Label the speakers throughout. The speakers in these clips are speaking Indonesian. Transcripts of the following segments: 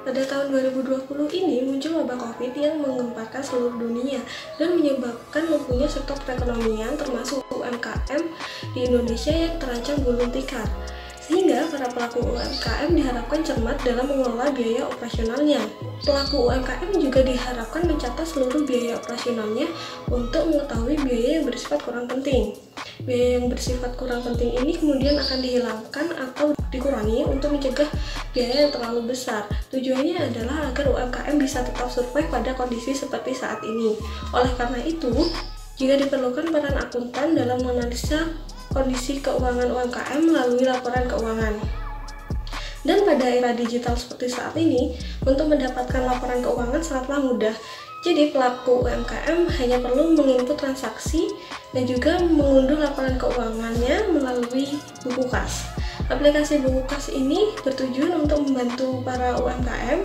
Speaker 1: Pada tahun 2020 ini muncul wabah COVID yang menggemparkan seluruh dunia dan menyebabkan lumpuhnya sektor perekonomian termasuk UMKM di Indonesia yang terancam gulung tikar. Sehingga para pelaku UMKM diharapkan cermat dalam mengelola biaya operasionalnya. Pelaku UMKM juga diharapkan mencatat seluruh biaya operasionalnya untuk mengetahui biaya yang bersifat kurang penting. Biaya yang bersifat kurang penting ini kemudian akan dihilangkan atau dikurangi untuk mencegah biaya yang terlalu besar. Tujuannya adalah agar UMKM bisa tetap survive pada kondisi seperti saat ini. Oleh karena itu, jika diperlukan peran akuntan dalam menganalisa kondisi keuangan UMKM melalui laporan keuangan. Dan pada era digital seperti saat ini, untuk mendapatkan laporan keuangan sangatlah mudah. Jadi pelaku UMKM hanya perlu menginput transaksi dan juga mengunduh laporan keuangannya melalui buku kas. Aplikasi buku kas ini bertujuan untuk membantu para UMKM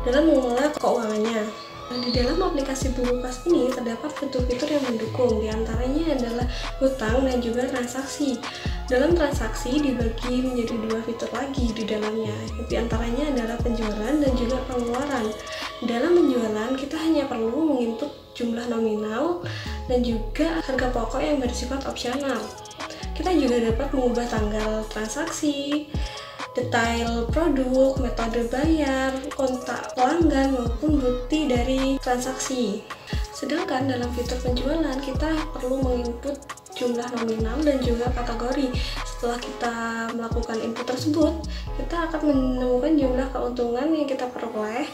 Speaker 1: dalam mengelola keuangannya. Di dalam aplikasi buku kas ini terdapat fitur-fitur yang mendukung, diantaranya adalah hutang dan juga transaksi. Dalam transaksi dibagi menjadi dua fitur lagi di dalamnya, diantaranya adalah penjualan dan juga pengeluaran. Dalam penjualan kita hanya perlu menginput jumlah nominal dan juga harga pokok yang bersifat opsional. Kita juga dapat mengubah tanggal transaksi, detail produk, metode bayar, kontak pelanggan maupun bukti dari transaksi. Sedangkan dalam fitur penjualan kita perlu menginput jumlah nominal dan juga kategori. Setelah kita melakukan input tersebut, kita akan menemukan jumlah keuntungan yang kita peroleh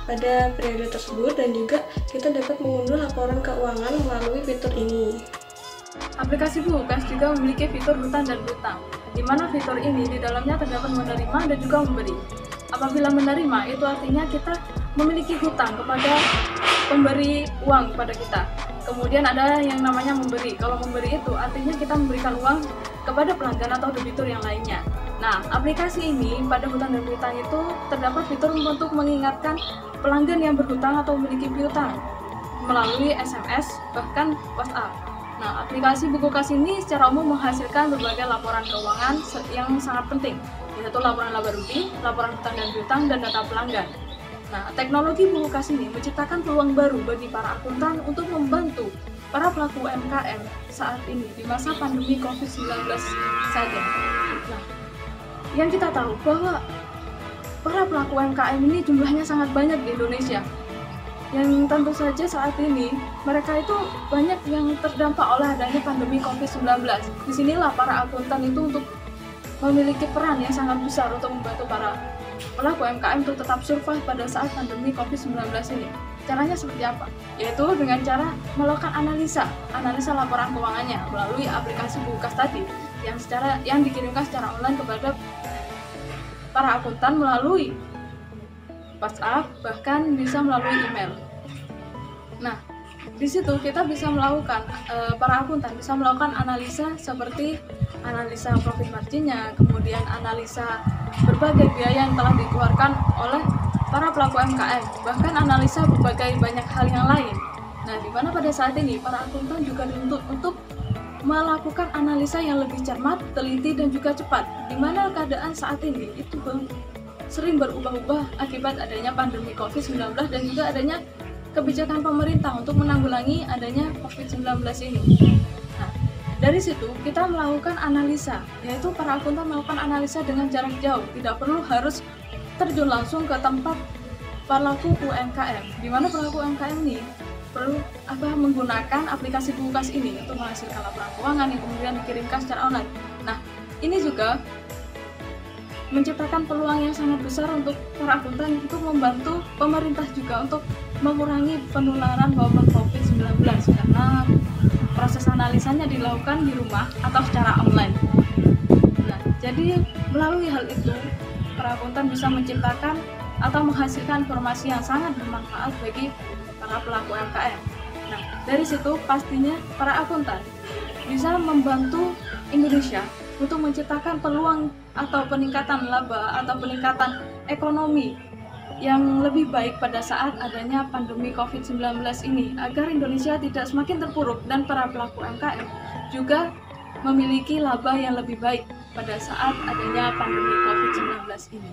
Speaker 1: pada periode tersebut dan juga kita dapat mengunduh laporan keuangan melalui fitur ini.
Speaker 2: Aplikasi buku kas juga memiliki fitur hutang dan piutang, di mana fitur ini di dalamnya terdapat menerima dan juga memberi. Apabila menerima, itu artinya kita memiliki hutang kepada pemberi uang kepada kita. Kemudian ada yang namanya memberi. Kalau memberi itu artinya kita memberikan uang kepada pelanggan atau debitur yang lainnya. Nah, aplikasi ini pada hutang dan piutang itu terdapat fitur untuk mengingatkan pelanggan yang berhutang atau memiliki piutang melalui SMS, bahkan WhatsApp. Nah, aplikasi buku kas ini secara umum menghasilkan berbagai laporan keuangan yang sangat penting, yaitu laporan laba rugi, laporan hutang dan piutang, dan data pelanggan. Nah, teknologi buku kas ini menciptakan peluang baru bagi para akuntan untuk membantu para pelaku UMKM saat ini di masa pandemi COVID-19 saja. Nah, yang kita tahu bahwa para pelaku UMKM ini jumlahnya sangat banyak di Indonesia. Yang tentu saja saat ini mereka itu banyak yang terdampak oleh adanya pandemi COVID-19. Disinilah para akuntan itu untuk memiliki peran yang sangat besar untuk membantu para pelaku UMKM untuk tetap survive pada saat pandemi COVID-19 ini. Caranya seperti apa? Yaitu dengan cara melakukan analisa laporan keuangannya melalui aplikasi buku kas tadi yang dikirimkan secara online kepada para akuntan melalui WhatsApp, bahkan bisa melalui email. Nah, di situ kita bisa melakukan, para akuntan bisa melakukan analisa seperti analisa profit marginnya, kemudian analisa berbagai biaya yang telah dikeluarkan oleh para pelaku UMKM, bahkan analisa berbagai banyak hal yang lain. Nah, di mana pada saat ini para akuntan juga dituntut untuk melakukan analisa yang lebih cermat, teliti, dan juga cepat, di mana keadaan saat ini itu sering berubah-ubah akibat adanya pandemi COVID-19 dan juga adanya kebijakan pemerintah untuk menanggulangi adanya COVID-19 ini. Nah, dari situ kita melakukan analisa, yaitu para akuntan melakukan analisa dengan jarak jauh, tidak perlu harus terjun langsung ke tempat pelaku UMKM, di mana pelaku UMKM ini perlu menggunakan aplikasi buku kas ini untuk menghasilkan laporan keuangan yang kemudian dikirimkan secara online. Nah, ini juga menciptakan peluang yang sangat besar untuk para akuntan untuk membantu pemerintah juga untuk mengurangi penularan wabah COVID-19 karena proses analisanya dilakukan di rumah atau secara online. Nah, jadi melalui hal itu para akuntan bisa menciptakan atau menghasilkan informasi yang sangat bermanfaat bagi para pelaku UMKM. Nah, dari situ pastinya para akuntan bisa membantu Indonesia untuk menciptakan peluang atau peningkatan laba atau peningkatan ekonomi yang lebih baik pada saat adanya pandemi COVID-19 ini, agar Indonesia tidak semakin terpuruk dan para pelaku UMKM juga memiliki laba yang lebih baik pada saat adanya pandemi COVID-19 ini.